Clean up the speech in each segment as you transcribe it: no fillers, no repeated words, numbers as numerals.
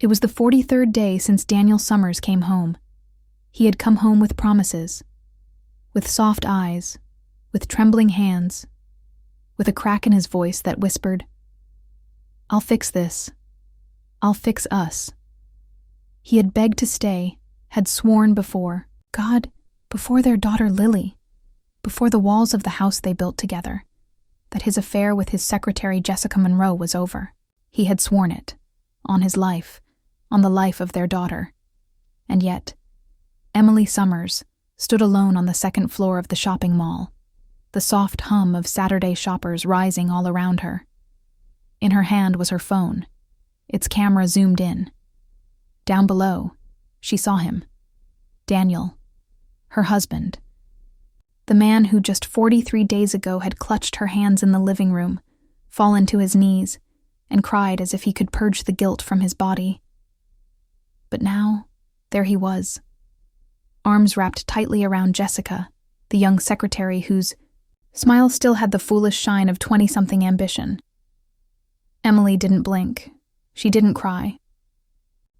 It was the 43rd day since Daniel Summers came home. He had come home with promises, with soft eyes, with trembling hands, with a crack in his voice that whispered, "I'll fix this. I'll fix us." He had begged to stay, had sworn before God, before their daughter Lily, before the walls of the house they built together, that his affair with his secretary Jessica Monroe was over. He had sworn it, on his life, on the life of their daughter. And yet, Emily Summers stood alone on the second floor of the shopping mall, the soft hum of Saturday shoppers rising all around her. In her hand was her phone, its camera zoomed in. Down below, she saw him, Daniel, her husband, the man who just 43 days ago had clutched her hands in the living room, fallen to his knees, and cried as if he could purge the guilt from his body. But now, there he was, arms wrapped tightly around Jessica, the young secretary whose smile still had the foolish shine of 20-something ambition. Emily didn't blink. She didn't cry.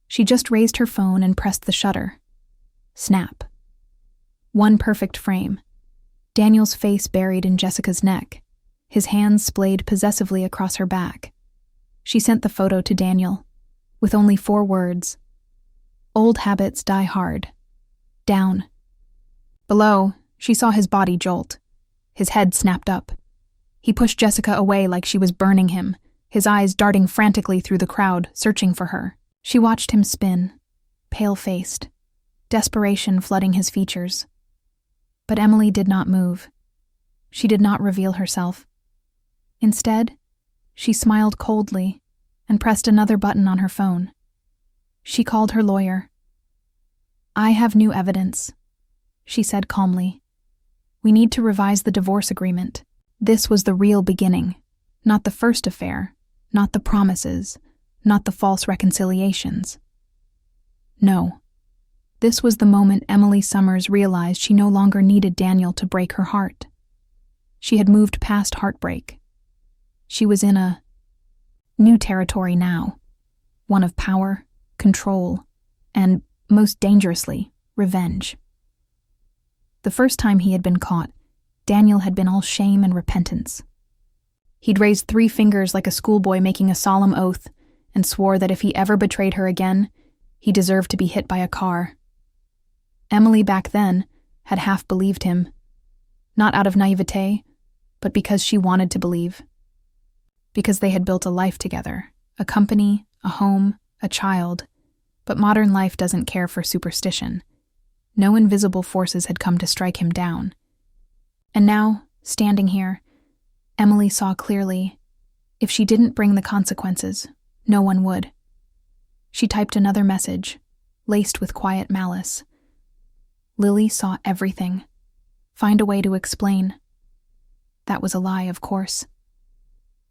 She just raised her phone and pressed the shutter. Snap. One perfect frame. Daniel's face buried in Jessica's neck, his hands splayed possessively across her back. She sent the photo to Daniel, with only 4 words. Old habits die hard. Down. Below, she saw his body jolt. His head snapped up. He pushed Jessica away like she was burning him, his eyes darting frantically through the crowd, searching for her. She watched him spin, pale-faced, desperation flooding his features. But Emily did not move. She did not reveal herself. Instead, she smiled coldly and pressed another button on her phone. She called her lawyer. "I have new evidence," she said calmly. "We need to revise the divorce agreement. This was the real beginning, not the first affair, not the promises, not the false reconciliations. No. This was the moment Emily Summers realized she no longer needed Daniel to break her heart. She had moved past heartbreak. She was in a new territory now, one of power, control, and, most dangerously, revenge. The first time he had been caught, Daniel had been all shame and repentance. He'd raised 3 fingers like a schoolboy making a solemn oath and swore that if he ever betrayed her again, he deserved to be hit by a car. Emily back then had half believed him, not out of naivete, but because she wanted to believe. Because they had built a life together, a company, a home, a child, but modern life doesn't care for superstition. No invisible forces had come to strike him down. And now, standing here, Emily saw clearly, if she didn't bring the consequences, no one would. She typed another message, laced with quiet malice. Lily saw everything. Find a way to explain. That was a lie, of course.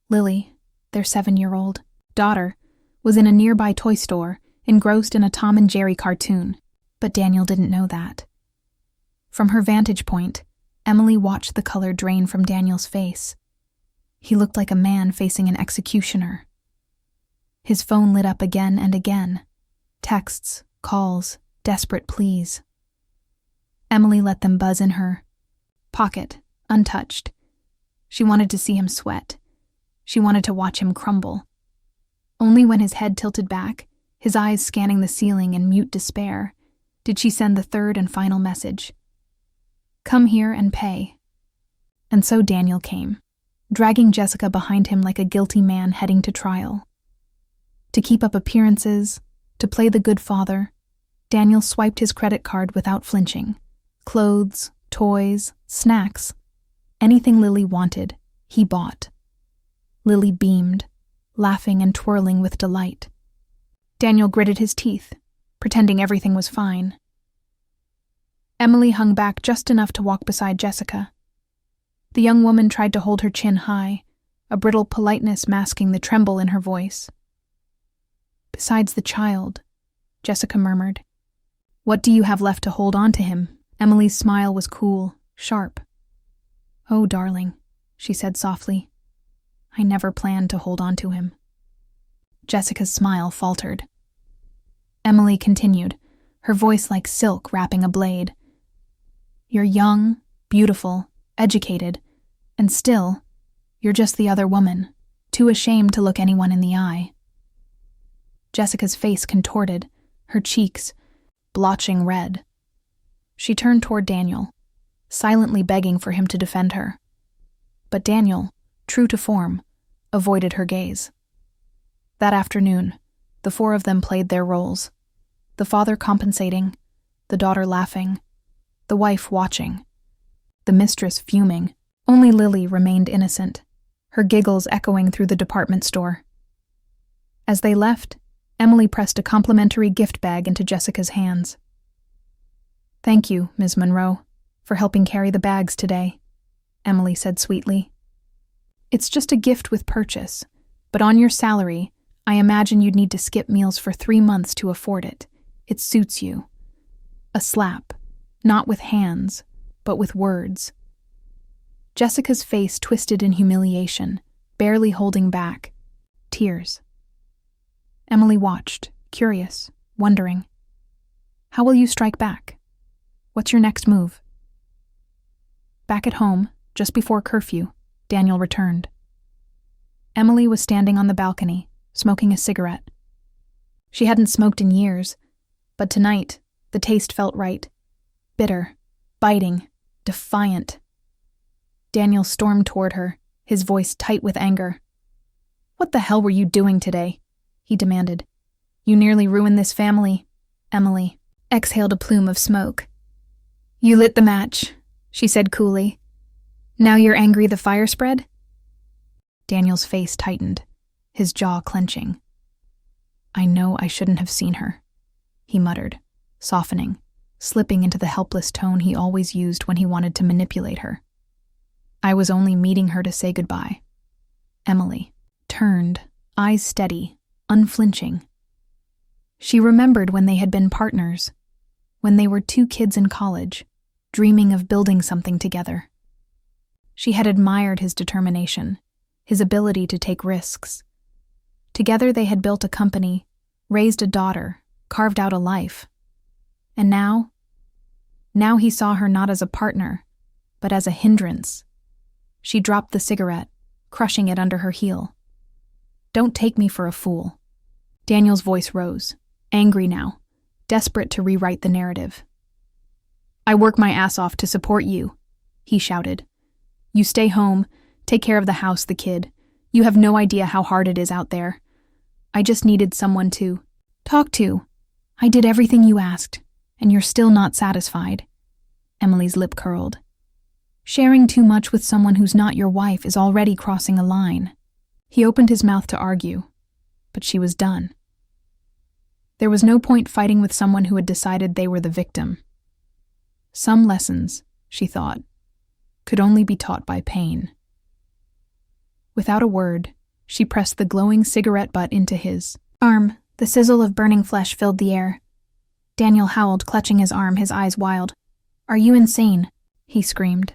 Lily, their 7-year-old daughter, was in a nearby toy store, engrossed in a Tom and Jerry cartoon, but Daniel didn't know that. From her vantage point, Emily watched the color drain from Daniel's face. He looked like a man facing an executioner. His phone lit up again and again. Texts, calls, desperate pleas. Emily let them buzz in her pocket, untouched. She wanted to see him sweat. She wanted to watch him crumble. Only when his head tilted back, his eyes scanning the ceiling in mute despair, did she send the third and final message. Come here and pay. And so Daniel came, dragging Jessica behind him like a guilty man heading to trial. To keep up appearances, to play the good father, Daniel swiped his credit card without flinching. Clothes, toys, snacks, anything Lily wanted, he bought. Lily beamed, laughing and twirling with delight. Daniel gritted his teeth, pretending everything was fine. Emily hung back just enough to walk beside Jessica. The young woman tried to hold her chin high, a brittle politeness masking the tremble in her voice. Besides the child, Jessica murmured. What do you have left to hold on to him? Emily's smile was cool, sharp. Oh, darling, she said softly. I never planned to hold on to him. Jessica's smile faltered. Emily continued, her voice like silk wrapping a blade. You're young, beautiful, educated, and still, you're just the other woman, too ashamed to look anyone in the eye. Jessica's face contorted, her cheeks blotching red. She turned toward Daniel, silently begging for him to defend her. But Daniel, true to form, avoided her gaze. That afternoon, the four of them played their roles, the father compensating, the daughter laughing, the wife watching, the mistress fuming. Only Lily remained innocent, her giggles echoing through the department store. As they left, Emily pressed a complimentary gift bag into Jessica's hands. Thank you, Ms. Monroe, for helping carry the bags today, Emily said sweetly. It's just a gift with purchase, but on your salary, I imagine you'd need to skip meals for 3 months to afford it. It suits you. A slap, not with hands, but with words. Jessica's face twisted in humiliation, barely holding back. Tears. Emily watched, curious, wondering. How will you strike back? What's your next move? Back at home, just before curfew, Daniel returned. Emily was standing on the balcony, smoking a cigarette. She hadn't smoked in years, but tonight, the taste felt right. Bitter, biting, defiant. Daniel stormed toward her, his voice tight with anger. What the hell were you doing today? He demanded. You nearly ruined this family. Emily exhaled a plume of smoke. You lit the match, she said coolly. Now you're angry the fire spread? Daniel's face tightened, his jaw clenching. I know I shouldn't have seen her, he muttered, softening, slipping into the helpless tone he always used when he wanted to manipulate her. I was only meeting her to say goodbye. Emily turned, eyes steady, unflinching. She remembered when they had been partners, when they were 2 kids in college, dreaming of building something together. She had admired his determination, his ability to take risks. Together they had built a company, raised a daughter, carved out a life. And now he saw her not as a partner, but as a hindrance. She dropped the cigarette, crushing it under her heel. Don't take me for a fool. Daniel's voice rose, angry now, desperate to rewrite the narrative. I work my ass off to support you, he shouted. You stay home, take care of the house, the kid. You have no idea how hard it is out there. I just needed someone to talk to. I did everything you asked, and you're still not satisfied. Emily's lip curled. Sharing too much with someone who's not your wife is already crossing a line. He opened his mouth to argue, but she was done. There was no point fighting with someone who had decided they were the victim. Some lessons, she thought, could only be taught by pain. Without a word, she pressed the glowing cigarette butt into his arm. The sizzle of burning flesh filled the air. Daniel howled, clutching his arm, his eyes wild. Are you insane? He screamed.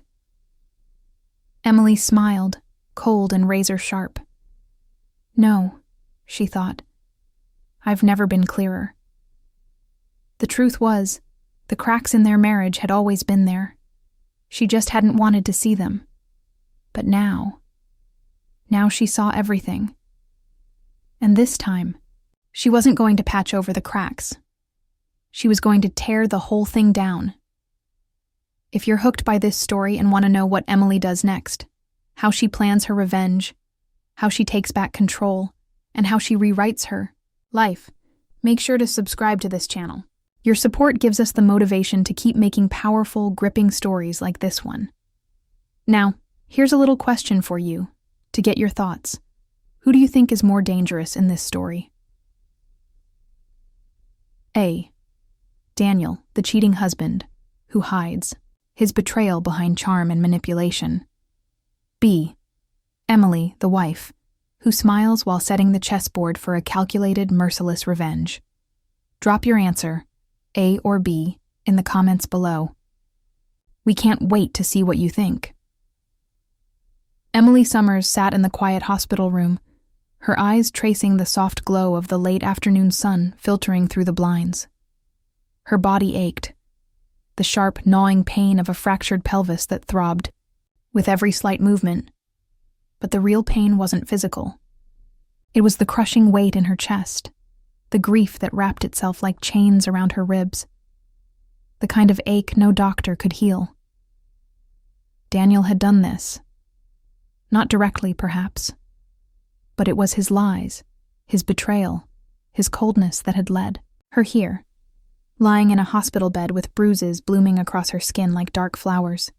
Emily smiled, cold and razor-sharp. No, she thought. I've never been clearer. The truth was, the cracks in their marriage had always been there. She just hadn't wanted to see them. But now she saw everything. And this time, she wasn't going to patch over the cracks. She was going to tear the whole thing down. If you're hooked by this story and want to know what Emily does next, how she plans her revenge, how she takes back control, and how she rewrites her life, make sure to subscribe to this channel. Your support gives us the motivation to keep making powerful, gripping stories like this one. Now, here's a little question for you, to get your thoughts. Who do you think is more dangerous in this story? A. Daniel, the cheating husband, who hides, his betrayal behind charm and manipulation. B. Emily, the wife, who smiles while setting the chessboard for a calculated, merciless revenge. Drop your answer, A or B, in the comments below. We can't wait to see what you think. Emily Summers sat in the quiet hospital room, her eyes tracing the soft glow of the late afternoon sun filtering through the blinds. Her body ached, the sharp, gnawing pain of a fractured pelvis that throbbed with every slight movement. But the real pain wasn't physical. It was the crushing weight in her chest, the grief that wrapped itself like chains around her ribs, the kind of ache no doctor could heal. Daniel had done this. Not directly, perhaps, but it was his lies, his betrayal, his coldness that had led her here, lying in a hospital bed with bruises blooming across her skin like dark flowers.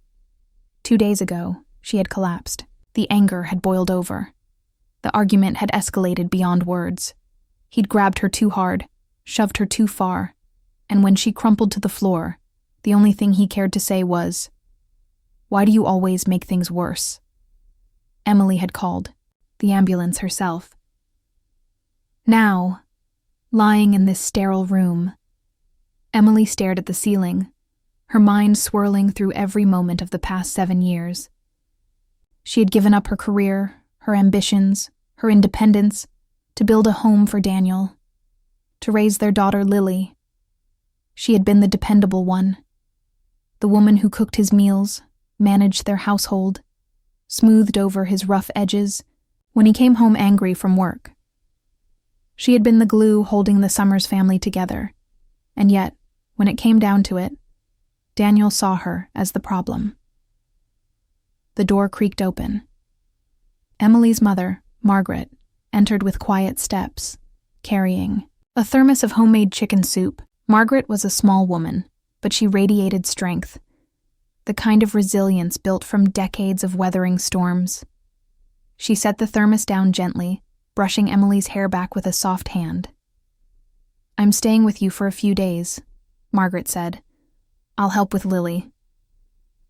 2 days ago, she had collapsed. The anger had boiled over. The argument had escalated beyond words. He'd grabbed her too hard, shoved her too far, and when she crumpled to the floor, the only thing he cared to say was, "Why do you always make things worse?" Emily had called, the ambulance herself. Now, lying in this sterile room, Emily stared at the ceiling, her mind swirling through every moment of the past 7 years. She had given up her career, her ambitions, her independence, to build a home for Daniel, to raise their daughter Lily. She had been the dependable one, the woman who cooked his meals, managed their household, smoothed over his rough edges when he came home angry from work. She had been the glue holding the Summers family together, and yet, when it came down to it, Daniel saw her as the problem. The door creaked open. Emily's mother, Margaret, entered with quiet steps, carrying a thermos of homemade chicken soup. Margaret was a small woman, but she radiated strength, the kind of resilience built from decades of weathering storms. She set the thermos down gently, brushing Emily's hair back with a soft hand. "I'm staying with you for a few days," Margaret said. "I'll help with Lily."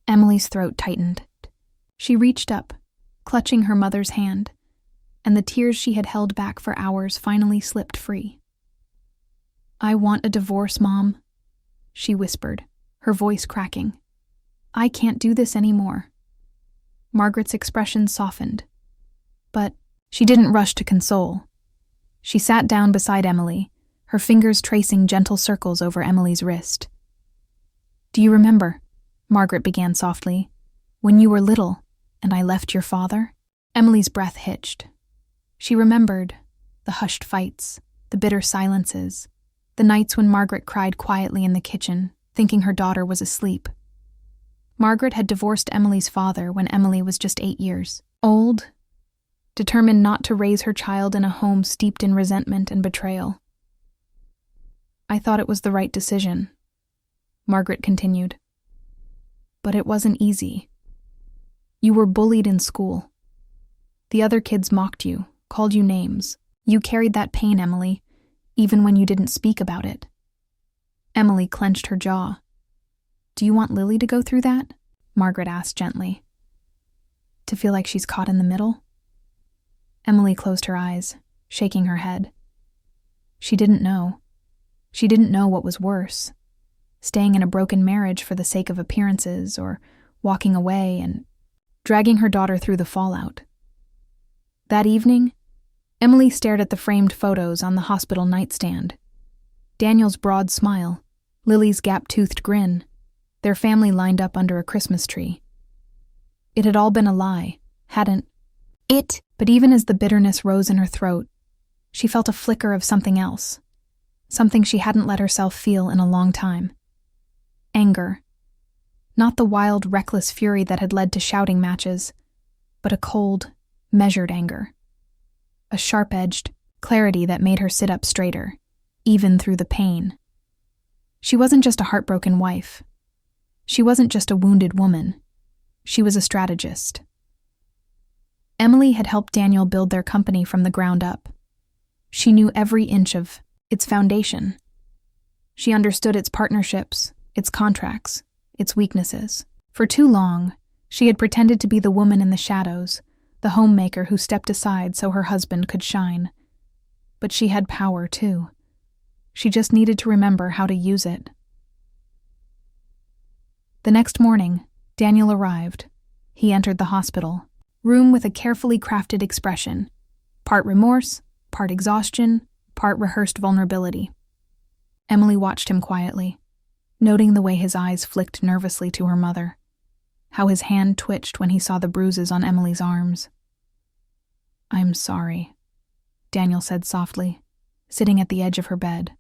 Emily's throat tightened. She reached up, clutching her mother's hand, and the tears she had held back for hours finally slipped free. "I want a divorce, Mom," she whispered, her voice cracking. "I can't do this anymore." Margaret's expression softened, but she didn't rush to console. She sat down beside Emily, her fingers tracing gentle circles over Emily's wrist. "Do you remember," Margaret began softly, "when you were little and I left your father?" Emily's breath hitched. She remembered the hushed fights, the bitter silences, the nights when Margaret cried quietly in the kitchen, thinking her daughter was asleep. Margaret had divorced Emily's father when Emily was just 8 years old, determined not to raise her child in a home steeped in resentment and betrayal. "I thought it was the right decision," Margaret continued. "But it wasn't easy. You were bullied in school. The other kids mocked you, called you names. You carried that pain, Emily, even when you didn't speak about it." Emily clenched her jaw. "Do you want Lily to go through that?" Margaret asked gently. "To feel like she's caught in the middle?" Emily closed her eyes, shaking her head. She didn't know. She didn't know what was worse, staying in a broken marriage for the sake of appearances, or walking away and dragging her daughter through the fallout. That evening, Emily stared at the framed photos on the hospital nightstand. Daniel's broad smile, Lily's gap-toothed grin, their family lined up under a Christmas tree. It had all been a lie, hadn't it? But even as the bitterness rose in her throat, she felt a flicker of something else, something she hadn't let herself feel in a long time. Anger. Not the wild, reckless fury that had led to shouting matches, but a cold, measured anger. A sharp-edged clarity that made her sit up straighter, even through the pain. She wasn't just a heartbroken wife. She wasn't just a wounded woman. She was a strategist. Emily had helped Daniel build their company from the ground up. She knew every inch of its foundation. She understood its partnerships, its contracts, its weaknesses. For too long, she had pretended to be the woman in the shadows, the homemaker who stepped aside so her husband could shine. But she had power, too. She just needed to remember how to use it. The next morning, Daniel arrived. He entered the hospital room with a carefully crafted expression, Part remorse, part exhaustion, part rehearsed vulnerability. Emily watched him quietly, noting the way his eyes flicked nervously to her mother, how his hand twitched when he saw the bruises on Emily's arms. "I'm sorry," Daniel said softly, sitting at the edge of her bed.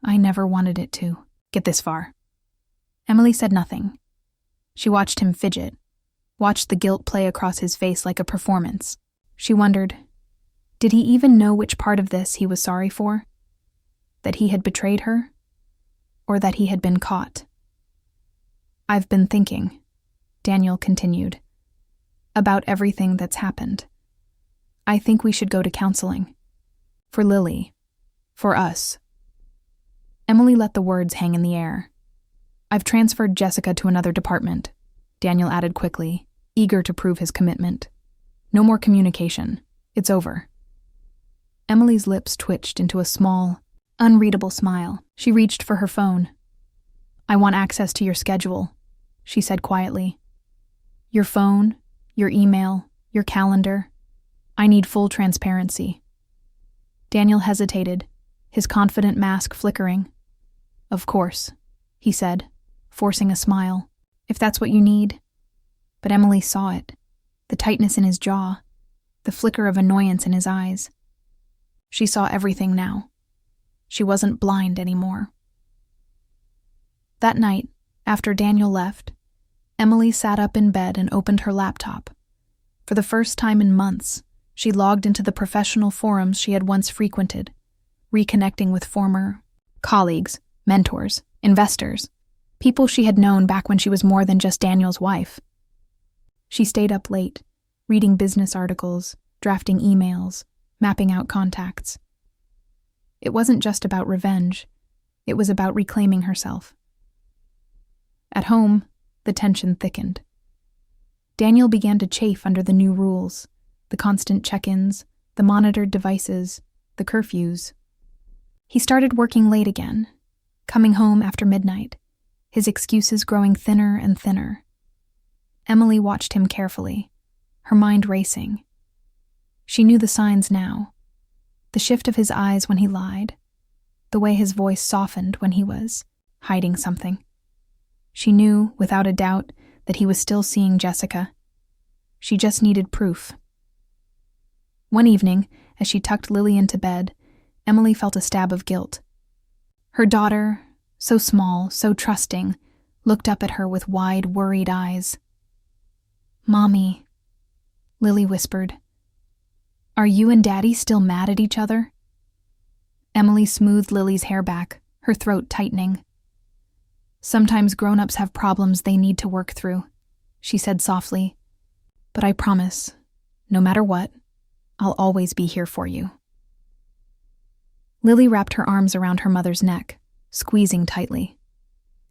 "I never wanted it to get this far." Emily said nothing. She watched him fidget, watched the guilt play across his face like a performance. She wondered, did he even know which part of this he was sorry for? That he had betrayed her? Or that he had been caught? "I've been thinking," Daniel continued, "about everything that's happened. I think we should go to counseling. For Lily. For us." Emily let the words hang in the air. "I've transferred Jessica to another department," Daniel added quickly, eager to prove his commitment. "No more communication. It's over." Emily's lips twitched into a small, unreadable smile. She reached for her phone. "I want access to your schedule," she said quietly. "Your phone, your email, your calendar. I need full transparency." Daniel hesitated, his confident mask flickering. "Of course," he said, forcing a smile. "If that's what you need." But Emily saw it, the tightness in his jaw, the flicker of annoyance in his eyes. She saw everything now. She wasn't blind anymore. That night, after Daniel left, Emily sat up in bed and opened her laptop. For the first time in months, she logged into the professional forums she had once frequented, reconnecting with former colleagues, mentors, investors, people she had known back when she was more than just Daniel's wife. She stayed up late, reading business articles, drafting emails, mapping out contacts. It wasn't just about revenge. It was about reclaiming herself. At home, the tension thickened. Daniel began to chafe under the new rules, the constant check-ins, the monitored devices, the curfews. He started working late again, coming home after midnight, his excuses growing thinner and thinner. Emily watched him carefully, her mind racing. She knew the signs now. The shift of his eyes when he lied, the way his voice softened when he was hiding something. She knew, without a doubt, that he was still seeing Jessica. She just needed proof. One evening, as she tucked Lily into bed, Emily felt a stab of guilt. Her daughter, so small, so trusting, looked up at her with wide, worried eyes. "Mommy," Lily whispered, "are you and Daddy still mad at each other?" Emily smoothed Lily's hair back, her throat tightening. "Sometimes grown-ups have problems they need to work through," she said softly. "But I promise, no matter what, I'll always be here for you." Lily wrapped her arms around her mother's neck, squeezing tightly.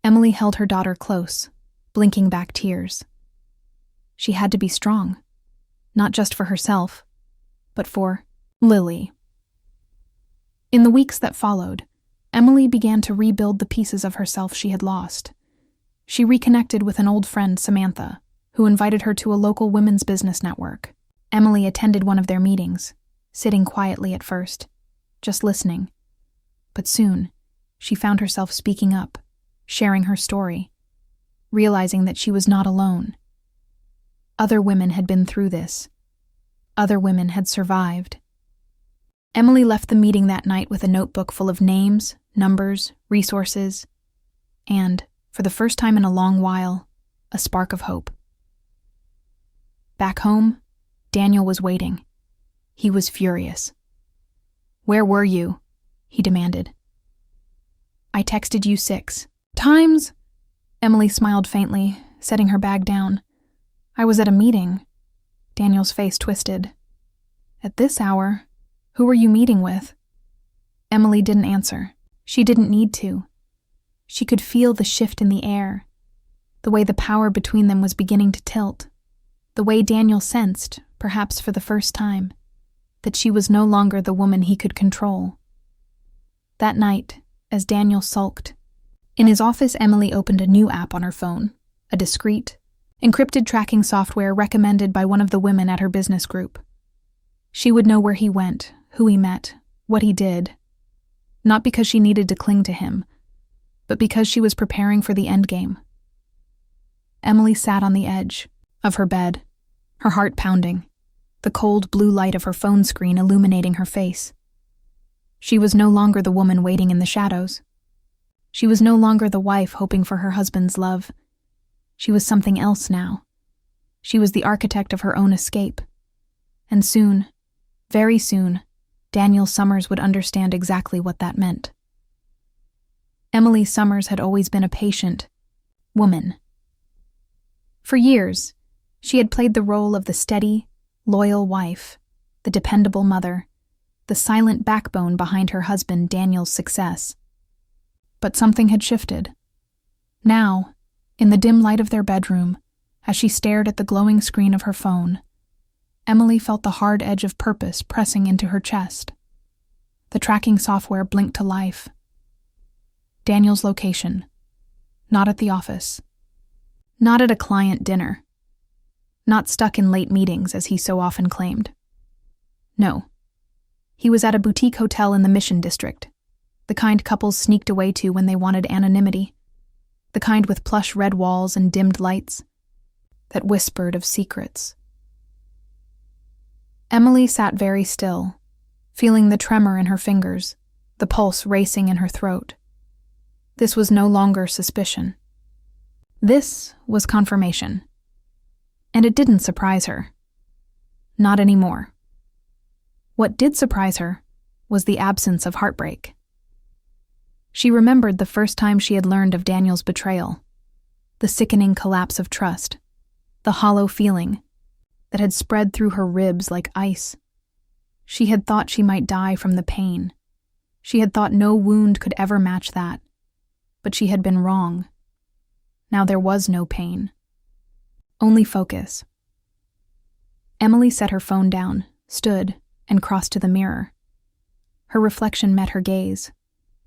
Emily held her daughter close, blinking back tears. She had to be strong, not just for herself, but for Lily. In the weeks that followed, Emily began to rebuild the pieces of herself she had lost. She reconnected with an old friend, Samantha, who invited her to a local women's business network. Emily attended one of their meetings, sitting quietly at first, just listening. But soon, she found herself speaking up, sharing her story, realizing that she was not alone. Other women had been through this. Other women had survived. Emily left the meeting that night with a notebook full of names, numbers, resources, and, for the first time in a long while, a spark of hope. Back home, Daniel was waiting. He was furious. "Where were you?" he demanded. "I texted you 6 times." Emily smiled faintly, setting her bag down. "I was at a meeting." Daniel's face twisted. "At this hour? Who were you meeting with?" Emily didn't answer. She didn't need to. She could feel the shift in the air, the way the power between them was beginning to tilt, the way Daniel sensed, perhaps for the first time, that she was no longer the woman he could control. That night, as Daniel sulked, in his office, Emily opened a new app on her phone, a discreet, encrypted tracking software recommended by one of the women at her business group. She would know where he went, who he met, what he did. Not because she needed to cling to him, but because she was preparing for the endgame. Emily sat on the edge of her bed, her heart pounding, the cold blue light of her phone screen illuminating her face. She was no longer the woman waiting in the shadows. She was no longer the wife hoping for her husband's love. She was something else now. She was the architect of her own escape. And soon, very soon, Daniel Summers would understand exactly what that meant. Emily Summers had always been a patient woman. For years, she had played the role of the steady, loyal wife, the dependable mother, the silent backbone behind her husband Daniel's success. But something had shifted. Now, in the dim light of their bedroom, as she stared at the glowing screen of her phone, Emily felt the hard edge of purpose pressing into her chest. The tracking software blinked to life. Daniel's location. Not at the office. Not at a client dinner. Not stuck in late meetings as he so often claimed. No. He was at a boutique hotel in the Mission District, the kind couples sneaked away to when they wanted anonymity, the kind with plush red walls and dimmed lights that whispered of secrets. Emily sat very still, feeling the tremor in her fingers, the pulse racing in her throat. This was no longer suspicion. This was confirmation. And it didn't surprise her. Not anymore. What did surprise her was the absence of heartbreak. She remembered the first time she had learned of Daniel's betrayal, the sickening collapse of trust, the hollow feeling that had spread through her ribs like ice. She had thought she might die from the pain. She had thought no wound could ever match that. But she had been wrong. Now there was no pain. Only focus. Emily set her phone down, stood, and crossed to the mirror. Her reflection met her gaze.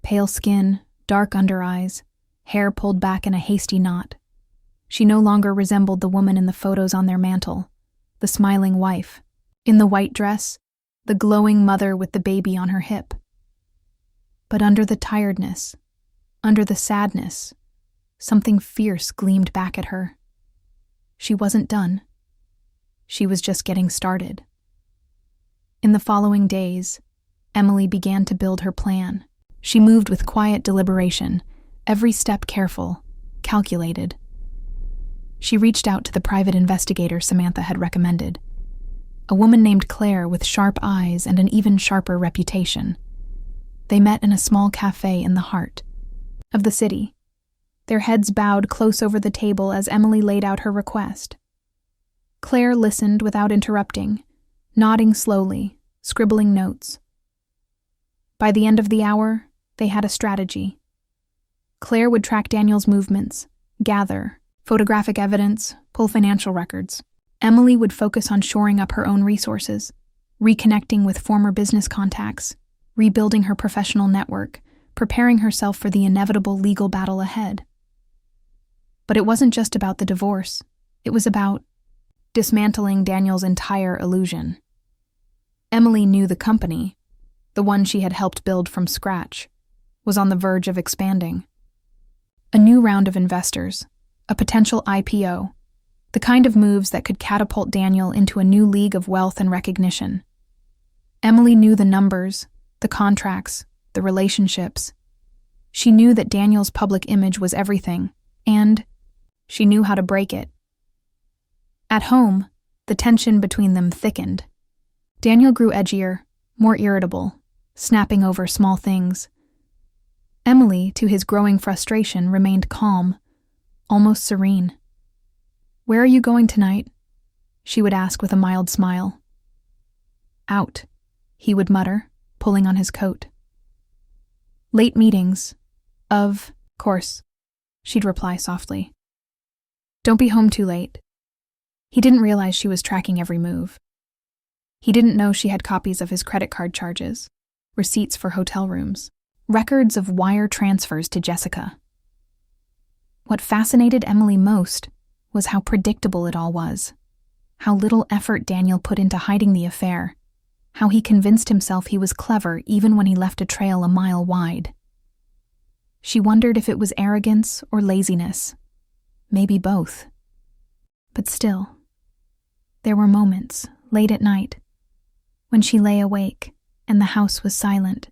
Pale skin, dark under eyes, hair pulled back in a hasty knot. She no longer resembled the woman in the photos on their mantel, the smiling wife, in the white dress, the glowing mother with the baby on her hip. But under the tiredness, under the sadness, something fierce gleamed back at her. She wasn't done. She was just getting started. In the following days, Emily began to build her plan. She moved with quiet deliberation, every step careful, calculated. She reached out to the private investigator Samantha had recommended, a woman named Claire with sharp eyes and an even sharper reputation. They met in a small cafe in the heart of the city, their heads bowed close over the table as Emily laid out her request. Claire listened without interrupting, nodding slowly, scribbling notes. By the end of the hour, they had a strategy. Claire would track Daniel's movements, gather photographic evidence, pull financial records. Emily would focus on shoring up her own resources, reconnecting with former business contacts, rebuilding her professional network, preparing herself for the inevitable legal battle ahead. But it wasn't just about the divorce. It was about dismantling Daniel's entire illusion. Emily knew the company, the one she had helped build from scratch, was on the verge of expanding. A new round of investors, a potential IPO, the kind of moves that could catapult Daniel into a new league of wealth and recognition. Emily knew the numbers, the contracts, the relationships. She knew that Daniel's public image was everything, and she knew how to break it. At home, the tension between them thickened. Daniel grew edgier, more irritable, snapping over small things. Emily, to his growing frustration, remained calm, almost serene. "Where are you going tonight?" she would ask with a mild smile. "Out," he would mutter, pulling on his coat. "Late meetings. Of course," she'd reply softly. "Don't be home too late." He didn't realize she was tracking every move. He didn't know she had copies of his credit card charges, receipts for hotel rooms, records of wire transfers to Jessica. What fascinated Emily most was how predictable it all was, how little effort Daniel put into hiding the affair, how he convinced himself he was clever even when he left a trail a mile wide. She wondered if it was arrogance or laziness, maybe both. But still, there were moments, late at night, when she lay awake and the house was silent,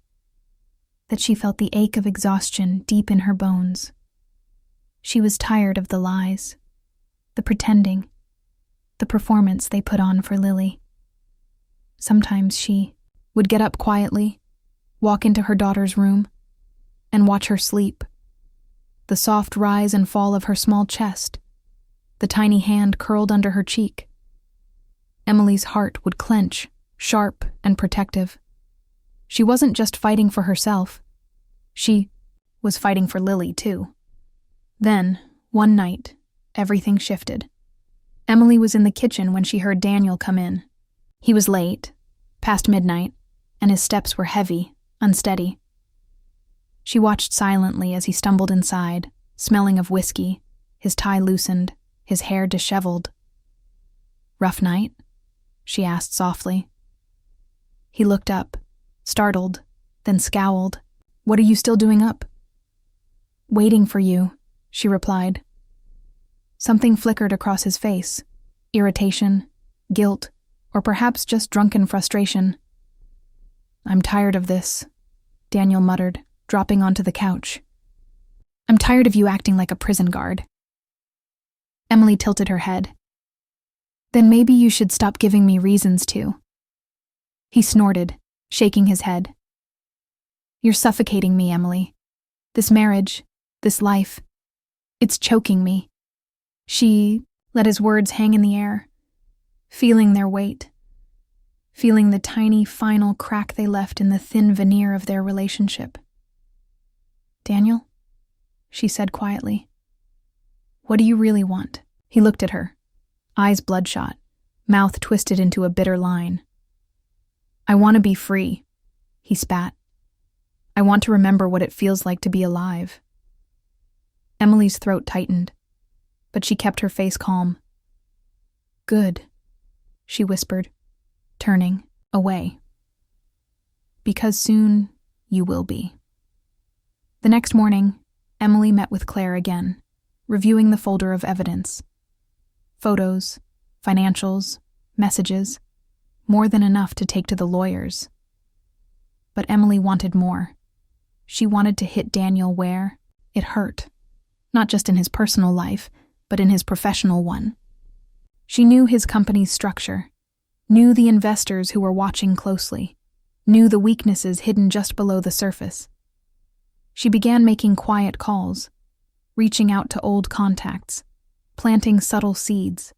that she felt the ache of exhaustion deep in her bones. She was tired of the lies, the pretending, the performance they put on for Lily. Sometimes she would get up quietly, walk into her daughter's room, and watch her sleep. The soft rise and fall of her small chest, the tiny hand curled under her cheek. Emily's heart would clench, sharp and protective. She wasn't just fighting for herself. She was fighting for Lily, too. Then, one night, everything shifted. Emily was in the kitchen when she heard Daniel come in. He was late, past midnight, and his steps were heavy, unsteady. She watched silently as he stumbled inside, smelling of whiskey, his tie loosened, his hair disheveled. "Rough night?" she asked softly. He looked up, startled, then scowled. "What are you still doing up?" "Waiting for you," she replied. Something flickered across his face, irritation, guilt, or perhaps just drunken frustration. "I'm tired of this," Daniel muttered, dropping onto the couch. "I'm tired of you acting like a prison guard." Emily tilted her head. "Then maybe you should stop giving me reasons to." He snorted, shaking his head. "You're suffocating me, Emily. This marriage, this life, it's choking me." She let his words hang in the air, feeling their weight, feeling the tiny final crack they left in the thin veneer of their relationship. "Daniel," she said quietly, "what do you really want?" He looked at her, eyes bloodshot, mouth twisted into a bitter line. "I want to be free," he spat. "I want to remember what it feels like to be alive." Emily's throat tightened, but she kept her face calm. "Good," she whispered, turning away. "Because soon you will be." The next morning, Emily met with Claire again, reviewing the folder of evidence. Photos, financials, messages, more than enough to take to the lawyers. But Emily wanted more. She wanted to hit Daniel where it hurt, not just in his personal life, but in his professional one. She knew his company's structure, knew the investors who were watching closely, knew the weaknesses hidden just below the surface. She began making quiet calls, reaching out to old contacts, planting subtle seeds.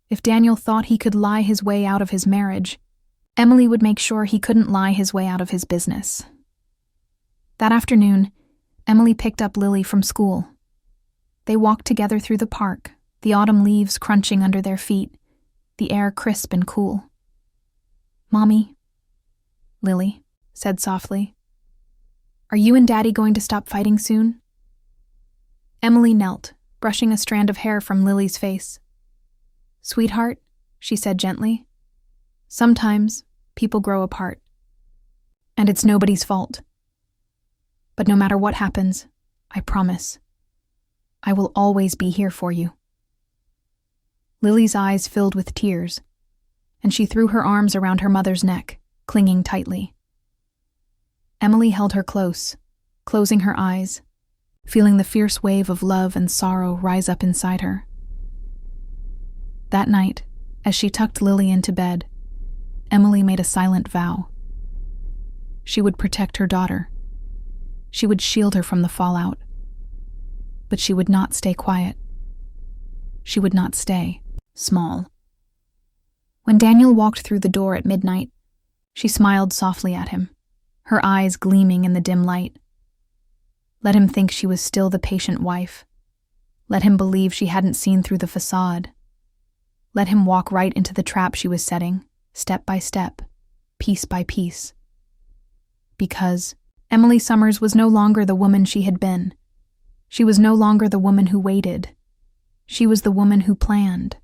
If Daniel thought he could lie his way out of his marriage, Emily would make sure he couldn't lie his way out of his business. That afternoon, Emily picked up Lily from school. They walked together through the park, the autumn leaves crunching under their feet, the air crisp and cool. "Mommy," Lily said softly, "are you and Daddy going to stop fighting soon?" Emily knelt, brushing a strand of hair from Lily's face. "Sweetheart," she said gently, "sometimes people grow apart, and it's nobody's fault. But no matter what happens, I promise, I will always be here for you." Lily's eyes filled with tears, and she threw her arms around her mother's neck, clinging tightly. Emily held her close, closing her eyes, feeling the fierce wave of love and sorrow rise up inside her. That night, as she tucked Lily into bed, Emily made a silent vow. She would protect her daughter. She would shield her from the fallout. But she would not stay quiet. She would not stay small. When Daniel walked through the door at midnight, she smiled softly at him, her eyes gleaming in the dim light. Let him think she was still the patient wife. Let him believe she hadn't seen through the facade. Let him walk right into the trap she was setting, step by step, piece by piece. Because Emily Summers was no longer the woman she had been. She was no longer the woman who waited. She was the woman who planned.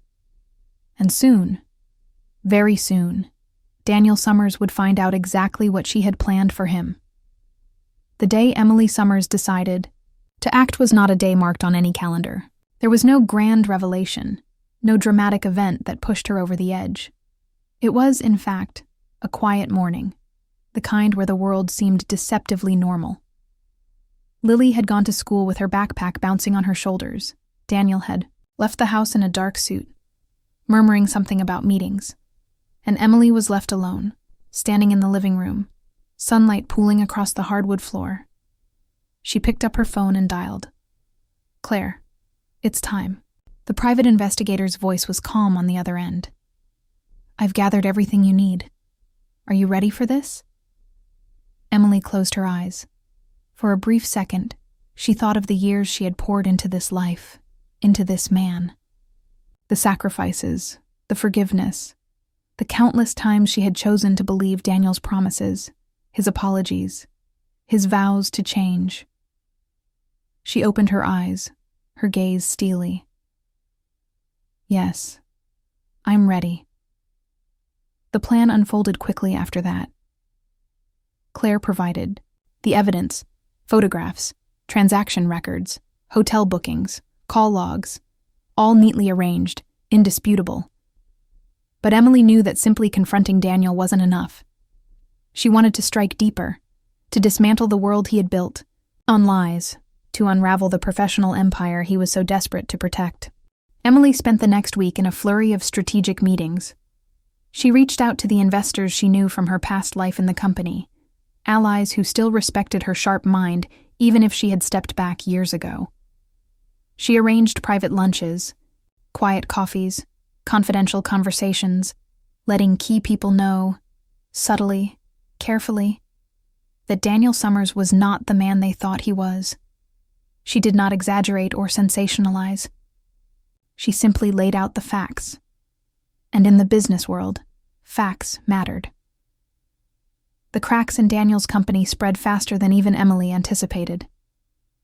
And soon, very soon, Daniel Summers would find out exactly what she had planned for him. The day Emily Summers decided to act was not a day marked on any calendar. There was no grand revelation, no dramatic event that pushed her over the edge. It was, in fact, a quiet morning, the kind where the world seemed deceptively normal. Lily had gone to school with her backpack bouncing on her shoulders. Daniel had left the house in a dark suit, murmuring something about meetings. And Emily was left alone, standing in the living room, sunlight pooling across the hardwood floor. She picked up her phone and dialed. "Claire, it's time." The private investigator's voice was calm on the other end. "I've gathered everything you need. Are you ready for this?" Emily closed her eyes. For a brief second, she thought of the years she had poured into this life, into this man. The sacrifices, the forgiveness, the countless times she had chosen to believe Daniel's promises, his apologies, his vows to change. She opened her eyes, her gaze steely. "Yes, I'm ready." The plan unfolded quickly after that. Claire provided the evidence, photographs, transaction records, hotel bookings, call logs, all neatly arranged, indisputable. But Emily knew that simply confronting Daniel wasn't enough. She wanted to strike deeper, to dismantle the world he had built, on lies, to unravel the professional empire he was so desperate to protect. Emily spent the next week in a flurry of strategic meetings. She reached out to the investors she knew from her past life in the company, allies who still respected her sharp mind even if she had stepped back years ago. She arranged private lunches, quiet coffees, confidential conversations, letting key people know, subtly, carefully, that Daniel Summers was not the man they thought he was. She did not exaggerate or sensationalize. She simply laid out the facts. And in the business world, facts mattered. The cracks in Daniel's company spread faster than even Emily anticipated.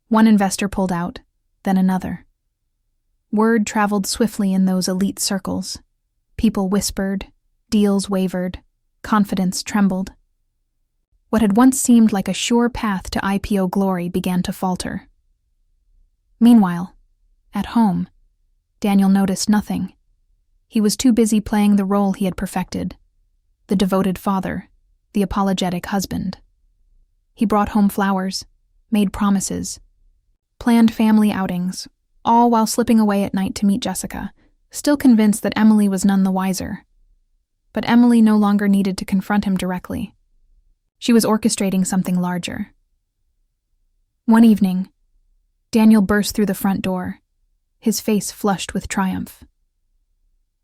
One investor pulled out, then another. Word traveled swiftly in those elite circles. People whispered, deals wavered, confidence trembled. What had once seemed like a sure path to IPO glory began to falter. Meanwhile, at home, Daniel noticed nothing. He was too busy playing the role he had perfected, the devoted father, the apologetic husband. He brought home flowers, made promises, planned family outings, all while slipping away at night to meet Jessica, still convinced that Emily was none the wiser. But Emily no longer needed to confront him directly. She was orchestrating something larger. One evening, Daniel burst through the front door, his face flushed with triumph.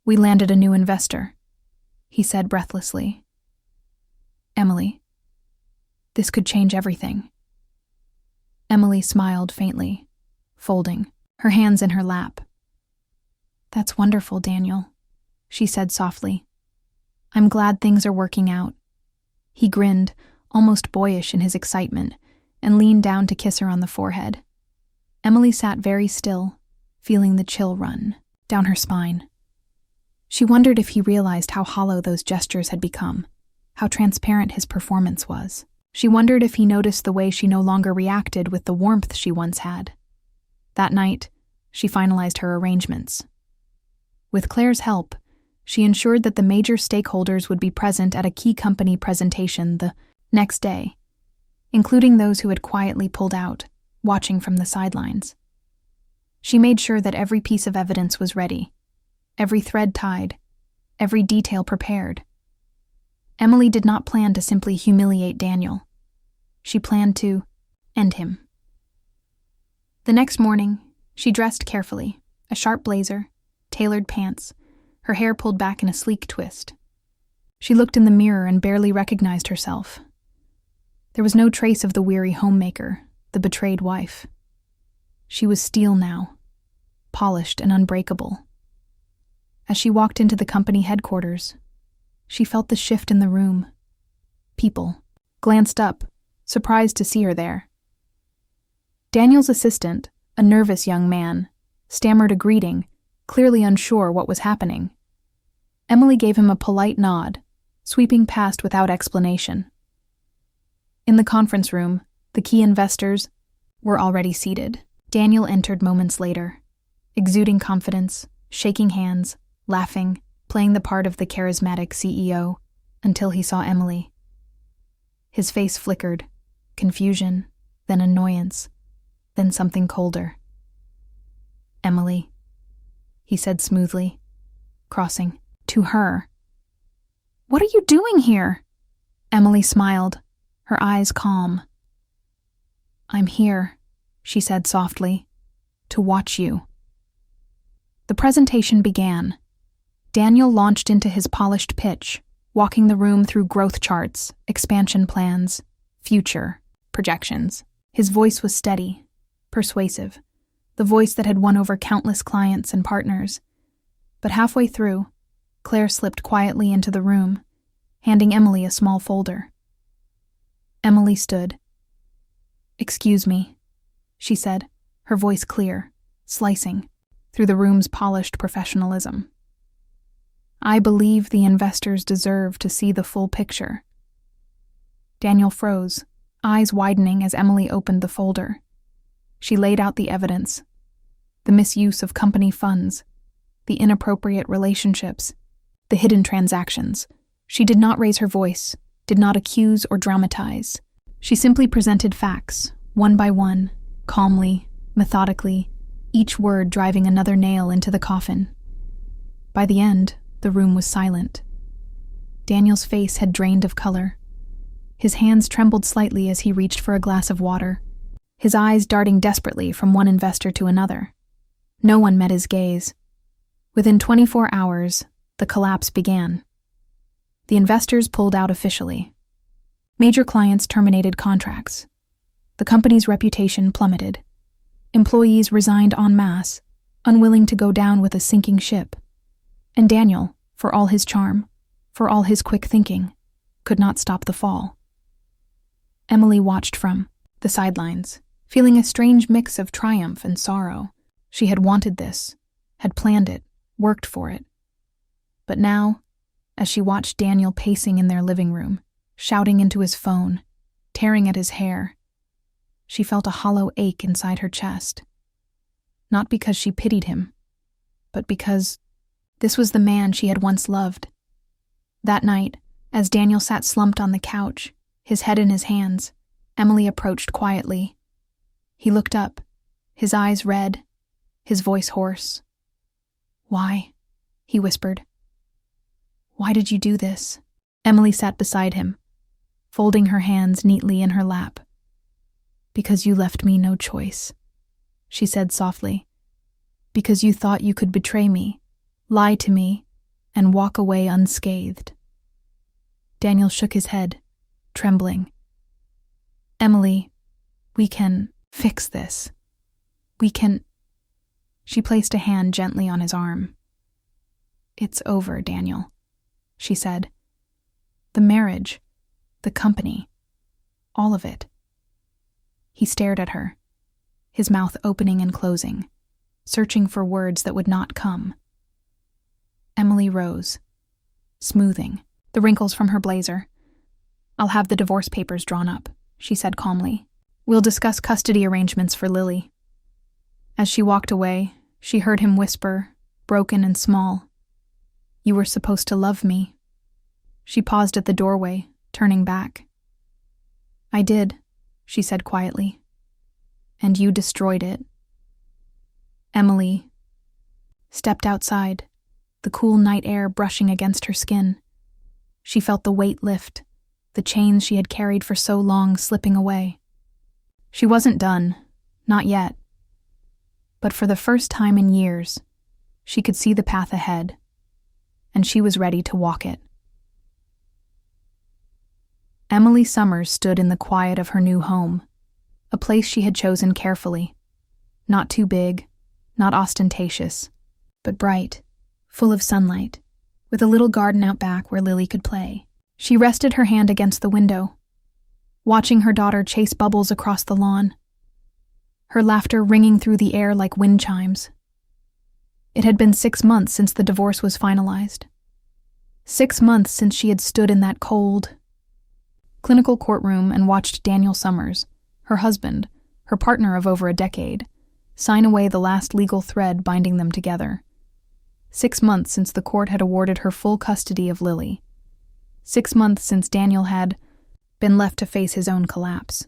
"We landed a new investor," he said breathlessly. "Emily, this could change everything." Emily smiled faintly, folding, her hands in her lap. "That's wonderful, Daniel," she said softly. "I'm glad things are working out." He grinned, almost boyish in his excitement, and leaned down to kiss her on the forehead. Emily sat very still, feeling the chill run down her spine. She wondered if he realized how hollow those gestures had become, how transparent his performance was. She wondered if he noticed the way she no longer reacted with the warmth she once had. That night, she finalized her arrangements. With Claire's help, she ensured that the major stakeholders would be present at a key company presentation the next day, including those who had quietly pulled out, watching from the sidelines. She made sure that every piece of evidence was ready, every thread tied, every detail prepared. Emily did not plan to simply humiliate Daniel. She planned to end him. The next morning, she dressed carefully, a sharp blazer, tailored pants, her hair pulled back in a sleek twist. She looked in the mirror and barely recognized herself. There was no trace of the weary homemaker, the betrayed wife. She was steel now, polished and unbreakable. As she walked into the company headquarters, she felt the shift in the room. People glanced up, surprised to see her there. Daniel's assistant, a nervous young man, stammered a greeting, clearly unsure what was happening. Emily gave him a polite nod, sweeping past without explanation. In the conference room, the key investors were already seated. Daniel entered moments later, exuding confidence, shaking hands, laughing, playing the part of the charismatic CEO, until he saw Emily. His face flickered, confusion, then annoyance, then something colder. "Emily," he said smoothly, crossing to her. "What are you doing here?" Emily smiled, her eyes calm. "I'm here," she said softly, "to watch you." The presentation began. Daniel launched into his polished pitch, walking the room through growth charts, expansion plans, future projections. His voice was steady, persuasive, the voice that had won over countless clients and partners. But halfway through, Claire slipped quietly into the room, handing Emily a small folder. Emily stood. "Excuse me," she said, her voice clear, slicing through the room's polished professionalism. "I believe the investors deserve to see the full picture." Daniel froze, eyes widening as Emily opened the folder. She laid out the evidence: the misuse of company funds, the inappropriate relationships, the hidden transactions. She did not raise her voice, did not accuse or dramatize. She simply presented facts, one by one, calmly, methodically, each word driving another nail into the coffin. By the end, the room was silent. Daniel's face had drained of color. His hands trembled slightly as he reached for a glass of water, his eyes darting desperately from one investor to another. No one met his gaze. Within 24 hours, the collapse began. The investors pulled out officially. Major clients terminated contracts. The company's reputation plummeted. Employees resigned en masse, unwilling to go down with a sinking ship. And Daniel, for all his charm, for all his quick thinking, could not stop the fall. Emily watched from the sidelines, feeling a strange mix of triumph and sorrow. She had wanted this, had planned it, worked for it. But now, as she watched Daniel pacing in their living room, shouting into his phone, tearing at his hair, she felt a hollow ache inside her chest. Not because she pitied him, but because this was the man she had once loved. That night, as Daniel sat slumped on the couch, his head in his hands, Emily approached quietly. He looked up, his eyes red, his voice hoarse. "Why?" he whispered. "Why did you do this?" Emily sat beside him, folding her hands neatly in her lap. "Because you left me no choice," she said softly. "Because you thought you could betray me, lie to me, and walk away unscathed." Daniel shook his head, trembling. "Emily, we can fix this. We can..." She placed a hand gently on his arm. "It's over, Daniel," she said. "The marriage, the company, all of it." He stared at her, his mouth opening and closing, searching for words that would not come. Emily rose, smoothing the wrinkles from her blazer. "I'll have the divorce papers drawn up," she said calmly. "We'll discuss custody arrangements for Lily." As she walked away, she heard him whisper, broken and small, "You were supposed to love me." She paused at the doorway, turning back. "I did," she said quietly. "And you destroyed it." Emily stepped outside, the cool night air brushing against her skin. She felt the weight lift, the chains she had carried for so long slipping away. She wasn't done, not yet. But for the first time in years, she could see the path ahead, and she was ready to walk it. Emily Summers stood in the quiet of her new home, a place she had chosen carefully. Not too big, not ostentatious, but bright, full of sunlight, with a little garden out back where Lily could play. She rested her hand against the window, watching her daughter chase bubbles across the lawn, her laughter ringing through the air like wind chimes. It had been 6 months since the divorce was finalized. 6 months since she had stood in that cold, clinical courtroom and watched Daniel Summers, her husband, her partner of over a decade, sign away the last legal thread binding them together. 6 months since the court had awarded her full custody of Lily. 6 months since Daniel had been left to face his own collapse.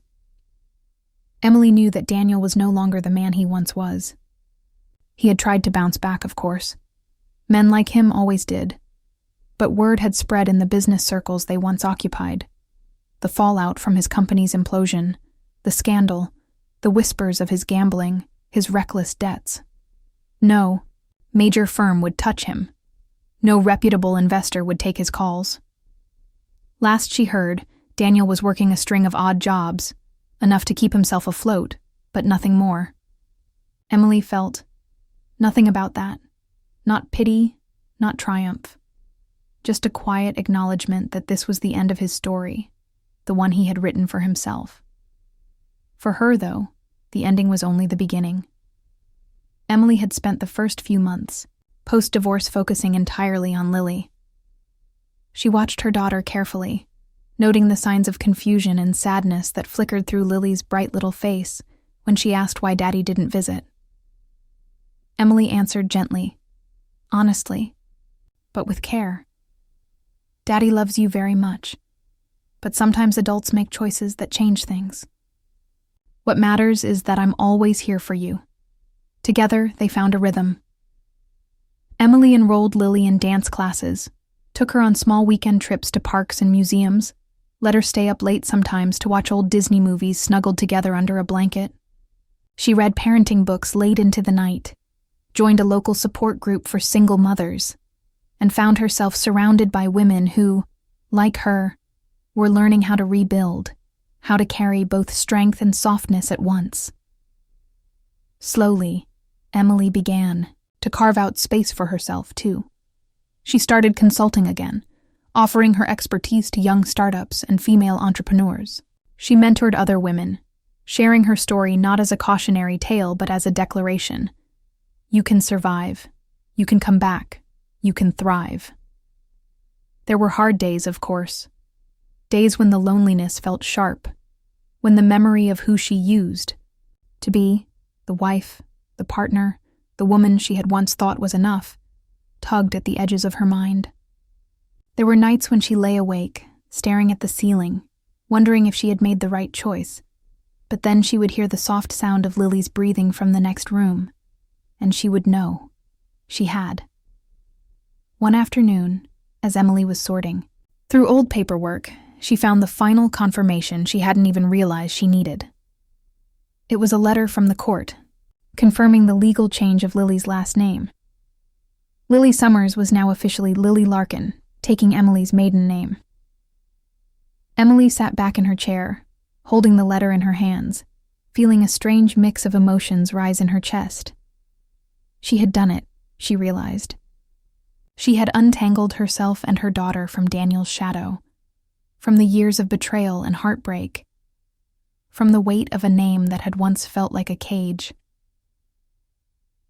Emily knew that Daniel was no longer the man he once was. He had tried to bounce back, of course. Men like him always did. But word had spread in the business circles they once occupied. The fallout from his company's implosion, the scandal, the whispers of his gambling, his reckless debts. No major firm would touch him. No reputable investor would take his calls. Last she heard, Daniel was working a string of odd jobs, enough to keep himself afloat, but nothing more. Emily felt nothing about that. Not pity, not triumph. Just a quiet acknowledgement that this was the end of his story, the one he had written for himself. For her, though, the ending was only the beginning. Emily had spent the first few months, post-divorce, focusing entirely on Lily. She watched her daughter carefully, noting the signs of confusion and sadness that flickered through Lily's bright little face when she asked why Daddy didn't visit. Emily answered gently, honestly, but with care. Daddy loves you very much, but sometimes adults make choices that change things. What matters is that I'm always here for you. Together, they found a rhythm. Emily enrolled Lily in dance classes, took her on small weekend trips to parks and museums, let her stay up late sometimes to watch old Disney movies snuggled together under a blanket. She read parenting books late into the night, joined a local support group for single mothers, and found herself surrounded by women who, like her, were learning how to rebuild, how to carry both strength and softness at once. Slowly, Emily began to carve out space for herself, too. She started consulting again, offering her expertise to young startups and female entrepreneurs. She mentored other women, sharing her story not as a cautionary tale but as a declaration. You can survive. You can come back. You can thrive. There were hard days, of course. Days when the loneliness felt sharp, when the memory of who she used to be, the wife, the partner, the woman she had once thought was enough, tugged at the edges of her mind. There were nights when she lay awake, staring at the ceiling, wondering if she had made the right choice. But then she would hear the soft sound of Lily's breathing from the next room, and she would know. She had. One afternoon, as Emily was sorting through old paperwork, she found the final confirmation she hadn't even realized she needed. It was a letter from the court, confirming the legal change of Lily's last name. Lily Summers was now officially Lily Larkin, taking Emily's maiden name. Emily sat back in her chair, holding the letter in her hands, feeling a strange mix of emotions rise in her chest. She had done it, she realized. She had untangled herself and her daughter from Daniel's shadow, from the years of betrayal and heartbreak, from the weight of a name that had once felt like a cage.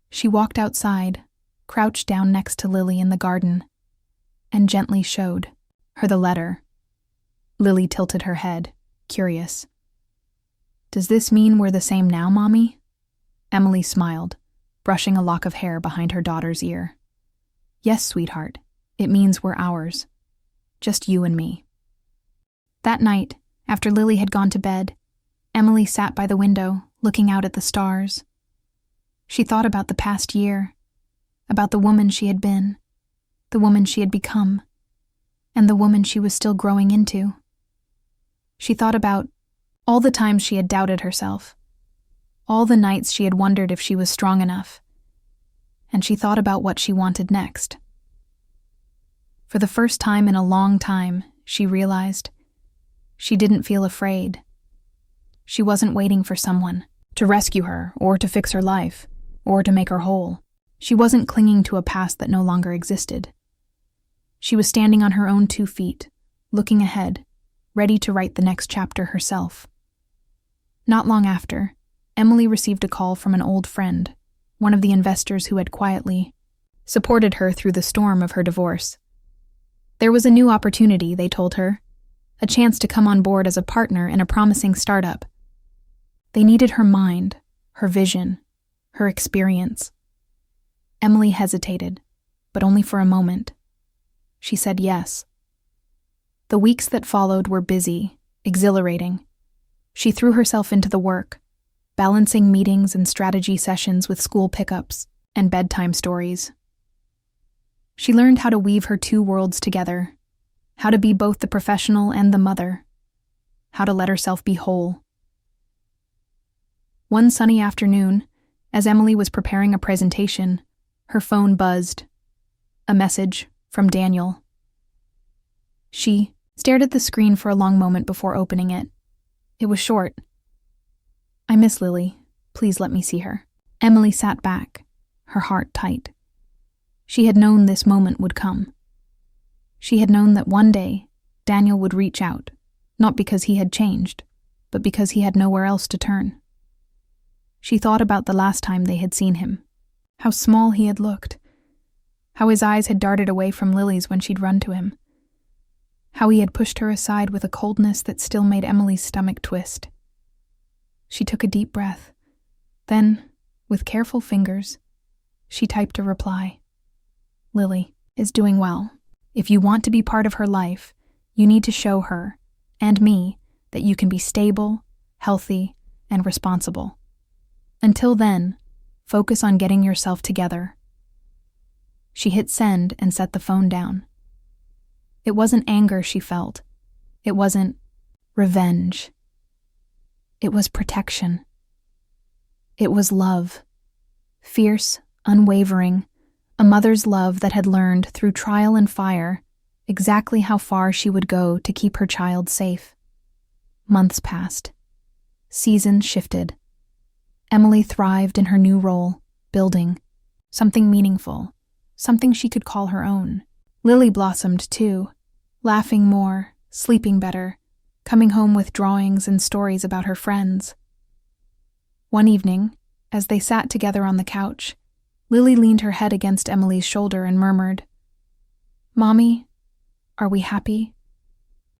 She walked outside, crouched down next to Lily in the garden, and gently showed her the letter. Lily tilted her head, curious. Does this mean we're the same now, Mommy? Emily smiled, brushing a lock of hair behind her daughter's ear. Yes, sweetheart, it means we're ours. Just you and me. That night, after Lily had gone to bed, Emily sat by the window, looking out at the stars. She thought about the past year, about the woman she had been, the woman she had become, and the woman she was still growing into. She thought about all the times she had doubted herself, all the nights she had wondered if she was strong enough, and she thought about what she wanted next. For the first time in a long time, she realized she didn't feel afraid. She wasn't waiting for someone to rescue her or to fix her life or to make her whole. She wasn't clinging to a past that no longer existed. She was standing on her own 2 feet, looking ahead, ready to write the next chapter herself. Not long after, Emily received a call from an old friend, one of the investors who had quietly supported her through the storm of her divorce. There was a new opportunity, they told her, a chance to come on board as a partner in a promising startup. They needed her mind, her vision, her experience. Emily hesitated, but only for a moment. She said yes. The weeks that followed were busy, exhilarating. She threw herself into the work, balancing meetings and strategy sessions with school pickups and bedtime stories. She learned how to weave her two worlds together, how to be both the professional and the mother, how to let herself be whole. One sunny afternoon, as Emily was preparing a presentation, her phone buzzed. A message from Daniel. She stared at the screen for a long moment before opening it. It was short. "I miss Lily. Please let me see her." Emily sat back, her heart tight. She had known this moment would come. She had known that one day Daniel would reach out, not because he had changed, but because he had nowhere else to turn. She thought about the last time they had seen him, how small he had looked, how his eyes had darted away from Lily's when she'd run to him, how he had pushed her aside with a coldness that still made Emily's stomach twist. She took a deep breath. Then, with careful fingers, she typed a reply. "Lily is doing well. If you want to be part of her life, you need to show her, and me, that you can be stable, healthy, and responsible. Until then, focus on getting yourself together." She hit send and set the phone down. It wasn't anger she felt. It wasn't revenge. It was protection. It was love. Fierce, unwavering, a mother's love that had learned through trial and fire exactly how far she would go to keep her child safe. Months passed. Seasons shifted. Emily thrived in her new role, building something meaningful, something she could call her own. Lily blossomed too, laughing more, sleeping better, coming home with drawings and stories about her friends. One evening, as they sat together on the couch, Lily leaned her head against Emily's shoulder and murmured, "Mommy, are we happy?"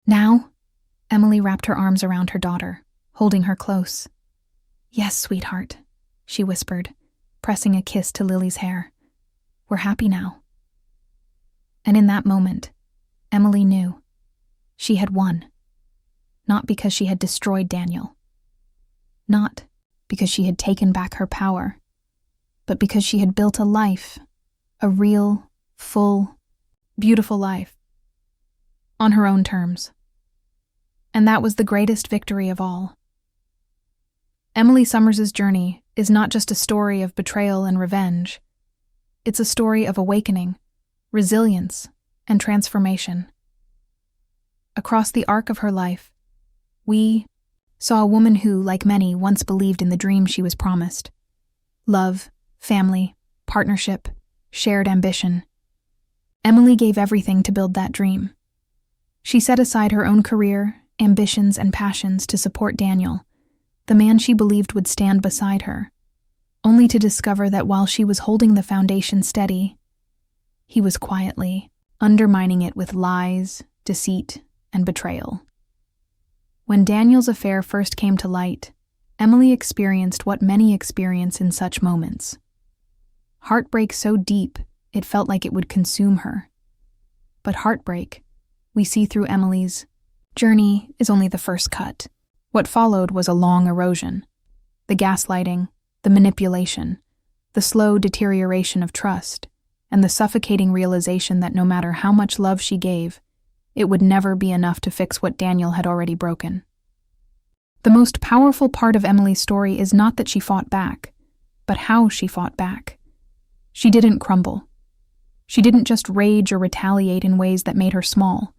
"Now?" Emily wrapped her arms around her daughter, holding her close. "Yes, sweetheart," she whispered, pressing a kiss to Lily's hair. "We're happy now." And in that moment, Emily knew she had won. Not because she had destroyed Daniel. Not because she had taken back her power, but because she had built a life, a real, full, beautiful life, on her own terms. And that was the greatest victory of all. Emily Summers's journey is not just a story of betrayal and revenge. It's a story of awakening, resilience, and transformation. Across the arc of her life, we saw a woman who, like many, once believed in the dream she was promised. Love, family, partnership, shared ambition. Emily gave everything to build that dream. She set aside her own career, ambitions, and passions to support Daniel, the man she believed would stand beside her, only to discover that while she was holding the foundation steady, he was quietly undermining it with lies, deceit, and betrayal. When Daniel's affair first came to light, Emily experienced what many experience in such moments. Heartbreak so deep, it felt like it would consume her. But heartbreak, we see through Emily's journey, is only the first cut. What followed was a long erosion. The gaslighting, the manipulation, the slow deterioration of trust, and the suffocating realization that no matter how much love she gave, it would never be enough to fix what Daniel had already broken. The most powerful part of Emily's story is not that she fought back, but how she fought back. She didn't crumble. She didn't just rage or retaliate in ways that made her small.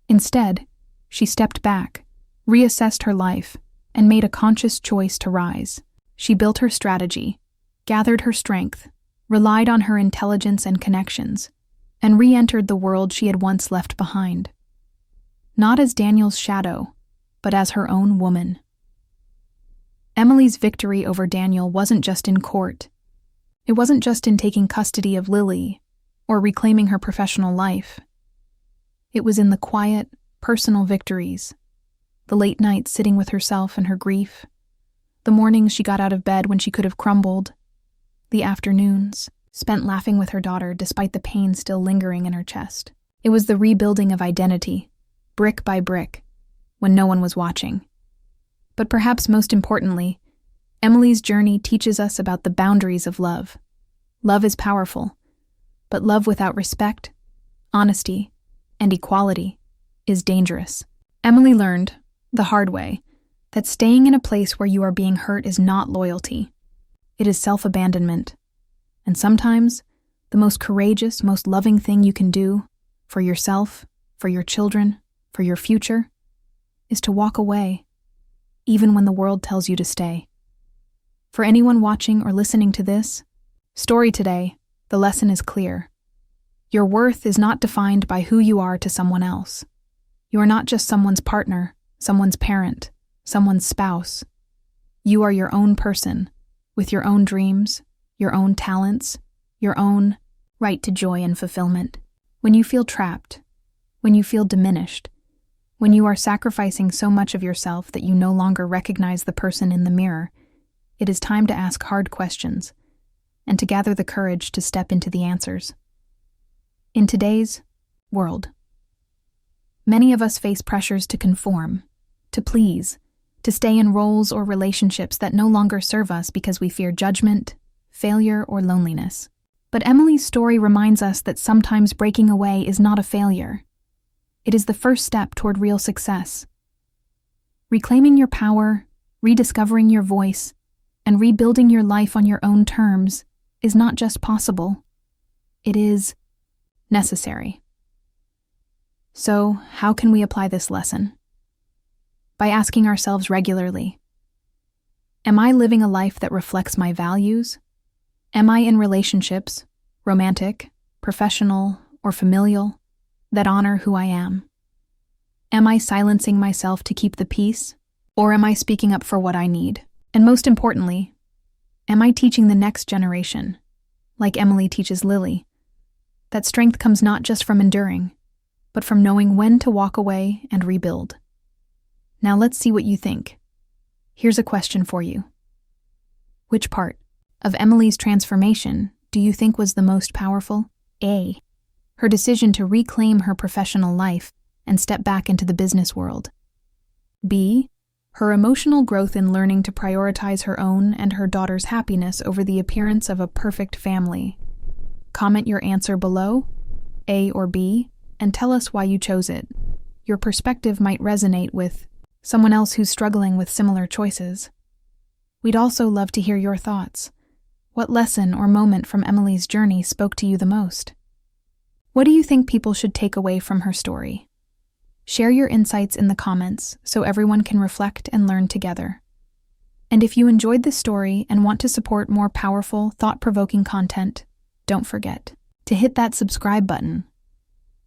Instead, she stepped back, reassessed her life, and made a conscious choice to rise. She built her strategy, gathered her strength, relied on her intelligence and connections, and re-entered the world she had once left behind. Not as Daniel's shadow, but as her own woman. Emily's victory over Daniel wasn't just in court. It wasn't just in taking custody of Lily or reclaiming her professional life. It was in the quiet, personal victories, the late nights sitting with herself and her grief, the mornings she got out of bed when she could have crumbled, the afternoons spent laughing with her daughter despite the pain still lingering in her chest. It was the rebuilding of identity, brick by brick, when no one was watching. But perhaps most importantly, Emily's journey teaches us about the boundaries of love. Love is powerful, but love without respect, honesty, and equality is dangerous. Emily learned, the hard way, that staying in a place where you are being hurt is not loyalty. It is self-abandonment. And sometimes, the most courageous, most loving thing you can do, for yourself, for your children, for your future, is to walk away, even when the world tells you to stay. For anyone watching or listening to this story today, the lesson is clear. Your worth is not defined by who you are to someone else. You are not just someone's partner, someone's parent, someone's spouse. You are your own person, with your own dreams, your own talents, your own right to joy and fulfillment. When you feel trapped, when you feel diminished, when you are sacrificing so much of yourself that you no longer recognize the person in the mirror, it is time to ask hard questions and to gather the courage to step into the answers. In today's world, many of us face pressures to conform, to please, to stay in roles or relationships that no longer serve us because we fear judgment, failure, or loneliness. But Emily's story reminds us that sometimes breaking away is not a failure. It is the first step toward real success. Reclaiming your power, rediscovering your voice, and rebuilding your life on your own terms is not just possible, it is necessary. So, how can we apply this lesson? By asking ourselves regularly, am I living a life that reflects my values? Am I in relationships, romantic, professional, or familial, that honor who I am? Am I silencing myself to keep the peace, or am I speaking up for what I need? And most importantly, am I teaching the next generation, like Emily teaches Lily, that strength comes not just from enduring, but from knowing when to walk away and rebuild? Now let's see what you think. Here's a question for you. Which part of Emily's transformation do you think was the most powerful? A, her decision to reclaim her professional life and step back into the business world. B, her emotional growth in learning to prioritize her own and her daughter's happiness over the appearance of a perfect family. Comment your answer below, A or B, and tell us why you chose it. Your perspective might resonate with someone else who's struggling with similar choices. We'd also love to hear your thoughts. What lesson or moment from Emily's journey spoke to you the most? What do you think people should take away from her story? Share your insights in the comments so everyone can reflect and learn together. And if you enjoyed this story and want to support more powerful, thought-provoking content, don't forget to hit that subscribe button.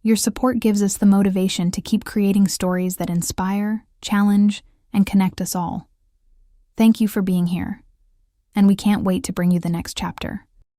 Your support gives us the motivation to keep creating stories that inspire, challenge, and connect us all. Thank you for being here, and we can't wait to bring you the next chapter.